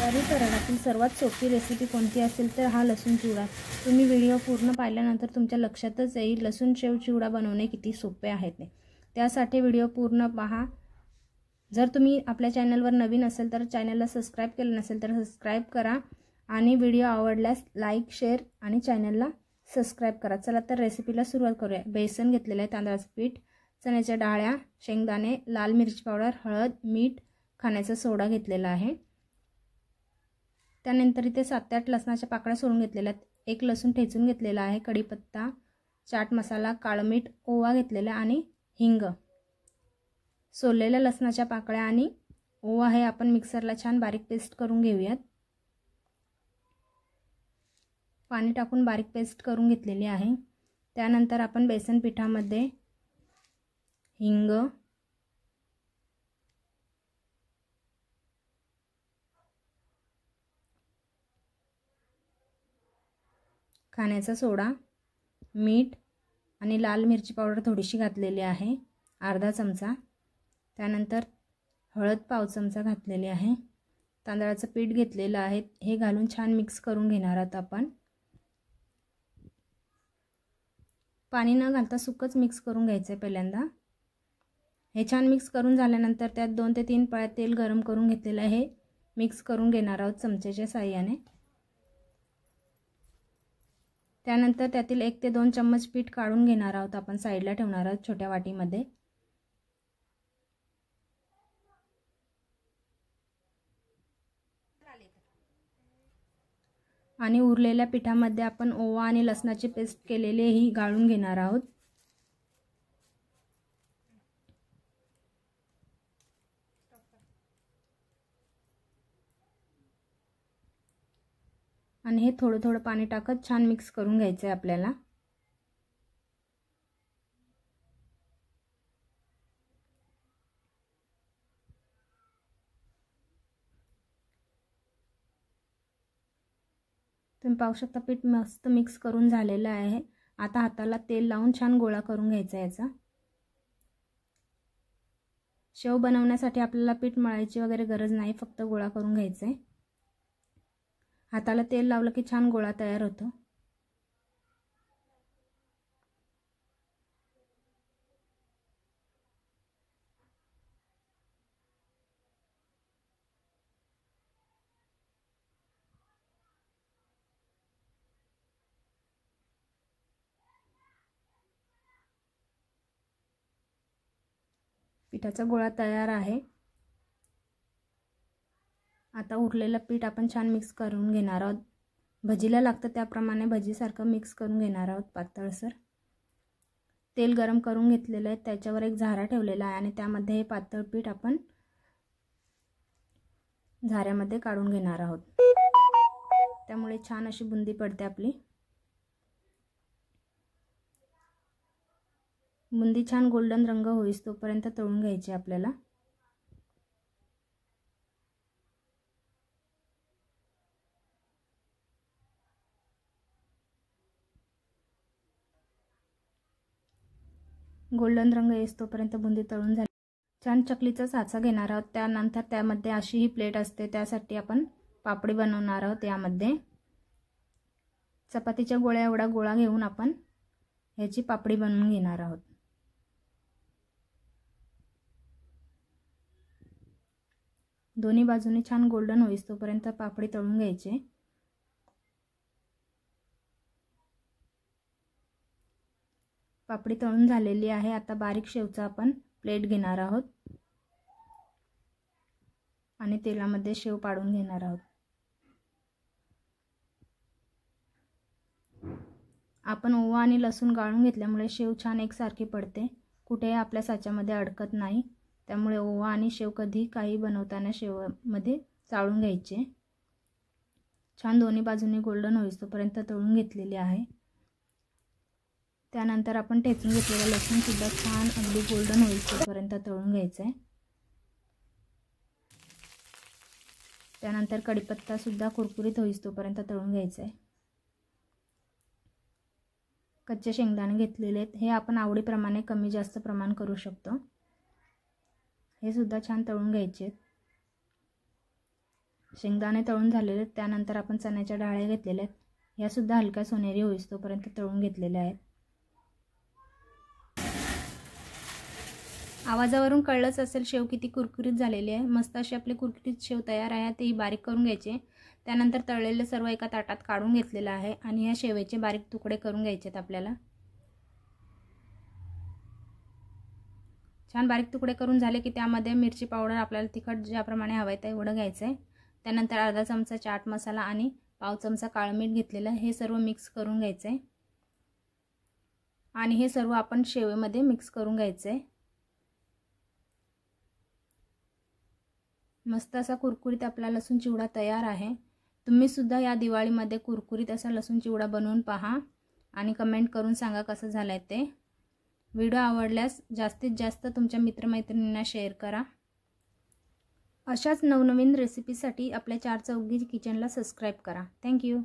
शाकाहारी पराठातील सर्वात सोपी रेसिपी कोणती असेल तर हा लसूण चिवडा। तुम्ही व्हिडिओ पूर्ण पाहिल्यानंतर तुमच्या लक्षातच येईल लसूण शेव चिवडा बनवणे किती सोपे आहे ते। त्यासाठी व्हिडिओ पूर्ण पहा। जर तुम्ही आपल्या चॅनलवर नवीन असेल तर चॅनलला सबस्क्राइब केले नसेल तर सबस्क्राइब करा आणि व्हिडिओ आवडल्यास लाईक शेअर आणि चॅनलला सबस्क्राइब करा। चला तर रेसिपीला सुरुवात करूया। बेसन घेतलेले आहे, तांदळाचे पीठ, चण्याच्या डाळ्या, शेंगदाणे, लाल मिरची पावडर, हळद, मीठ, खाण्याचा सोडा घेतलेला आहे। त्यानंतर इथे 7 ते 8 लसणाच्या पाकळ्या सोलून घेतलेल्या आहेत। एक लसूण ठेचून घेतलेला आहे, कढीपत्ता, चाट मसाला, काळं मीठ, ओवा घेतलेला आणि हिंग। सोललेल्या लसणाच्या पाकळ्या आणि ओवा हे आपण मिक्सरला छान बारीक पेस्ट करून घेऊयात। पाणी टाकून बारीक पेस्ट करून घेतलेली आहे। त्यानंतर आपण बेसन पिठामध्ये हिंग, खाण्याचा सोडा, मीठ आणि लाल मिरची पावडर थोडीशी घातलेली आहे, अर्धा चमचा। त्यानंतर हळद पाव चमचा घातलेली आहे। तांदळाचं पीठ घेतलेलं आहे, हे घालून छान मिक्स करून घेणार आहोत आपण। पाणी न घालता सुक्कच मिक्स करून घ्यायचं आहे पहिल्यांदा। हे छान मिक्स करून झाल्यानंतर त्यात 2 ते 3 पळ्या तेल गरम करून घेतलेलं आहे, मिक्स करून घेणार आहोत चमच्याच्या साहाय्याने। त्यानंतर त्यातील 1 ते 2 चम्मच पीठ काढून घेणार आहोत, आपण साईडला ठेवणार आहोत छोट्या वाटीमध्ये। आणि उरलेल्या पिठामध्ये आपण ओवा आणि लसणाची पेस्ट केलेली ही गाळून घेणार आहोत। आणि हे थोडं थोडं पाणी टाकत छान मिक्स करून घ्यायचं आहे आपल्याला। तुम्ही पाहू शकता पीठ मस्त मिक्स करून झालेलं आहे। आता हाताला तेल लावून छान गोळा करून घ्यायचा याचा। शेव बनवण्यासाठी आपल्याला पीठ मळायची वगैरे गरज नाही, फक्त गोळा करून घ्यायचा आहे। हाताला तेल लावलं की छान गोळा तयार होतो। पिठाचा गोळा तयार आहे। आता उरलेलं पीठ आपण छान मिक्स करून घेणार आहोत। भजीला लागतं त्याप्रमाणे भजीसारखं मिक्स करून घेणार आहोत पातळसर। तेल गरम करून घेतलेलं आहे, त्याच्यावर एक झारा ठेवलेला आहे आणि त्यामध्ये हे पातळ पीठ आपण झाऱ्यामध्ये काढून घेणार आहोत। त्यामुळे छान अशी बुंदी पडते आपली। बुंदी छान गोल्डन रंग होईस तोपर्यंत तळून घ्यायची आपल्याला। गोल्डन रंग येस तोपर्यंत बुंदी तळून झाली। छान चकलीचा साचा घेणार आहोत। त्यानंतर त्यामध्ये अशी ही प्लेट असते, त्यासाठी आपण पापडी बनवणार आहोत। यामध्ये चपातीच्या गोळ्या एवढा गोळा घेऊन आपण याची पापडी बनवून घेणार आहोत। दोन्ही बाजूने छान गोल्डन होईस तोपर्यंत पापडी तळून घ्यायची। पापडी तळून झालेली आहे। आता बारीक शेवचा आपण प्लेट घेणार आहोत आणि तेलामध्ये शेव पाडून घेणार आहोत। आपण ओवा आणि लसूण गाळून घेतल्यामुळे शेव छान एकसारखी पडते, कुठेही आपल्या साच्यामध्ये अडकत नाही। त्यामुळे ओवा आणि शेव कधी काही बनवताना शेवमध्ये चाळून घ्यायचे। छान दोन्ही बाजूने गोल्डन होईस तोपर्यंत तळून घेतलेली आहे। त्यानंतर आपण ठेचून घेतलेला लसूण सुद्धा छान अगदी गोल्डन होईस तोपर्यंत तळून घ्यायचा आहे। त्यानंतर कढीपत्ता सुद्धा कुरकुरीत होईस तोपर्यंत तळून घ्यायचा आहे। कच्चे शेंगदाणे घेतलेले आहेत, हे आपण आवडीप्रमाणे कमी जास्त प्रमाण करू शकतो। हे सुद्धा छान तळून घ्यायचे। शेंगदाणे तळून झालेले आहेत. त्यानंतर आपण चण्याच्या डाळ्या घेतलेल्या आहेत. ह्यासुद्धा हलक्या सोनेरी होईस्तोपर्यंत तळून घेतलेल्या आहेत. आवाजावरून कळलंच असेल शेव किती कुरकुरीत झालेली आहे. मस्त अशी आपली कुरकुरीत शेव तयार आहे. तेही बारीक करून घ्यायचे. त्यानंतर तळलेले सर्व एका ताटात काढून घेतलेलं आहे आणि ह्या शेवेचे बारीक तुकडे करून घ्यायचे आहेत आपल्याला. छान बारीक तुकडे करून झाले की त्यामध्ये मिरची पावडर आपल्याला तिखट ज्याप्रमाणे हवं आहे तेवढं घ्यायचं आहे. त्यानंतर अर्धा चमचा चाट मसाला आणि पाव चमचा काळं मीठ घेतलेलं हे सर्व मिक्स करून घ्यायचं आहे आणि हे सर्व आपण शेवेमध्ये मिक्स करून घ्यायचं आहे. मस्त असा कुरकुरीत आपला लसूण चिवडा तयार आहे. तुम्ही सुद्धा या दिवाळीमध्ये कुरकुरीत असा लसूण चिवडा बनवून पहा आणि कमेंट करून सांगा कसं झालंय ते. व्हिडिओ आवडल्यास जास्तीत जास्त तुमच्या मित्रमैत्रिणींना शेअर करा. अशाच नवनवीन रेसिपीसाठी आपल्या चार चौघी किचनला सबस्क्राईब करा. थँक्यू.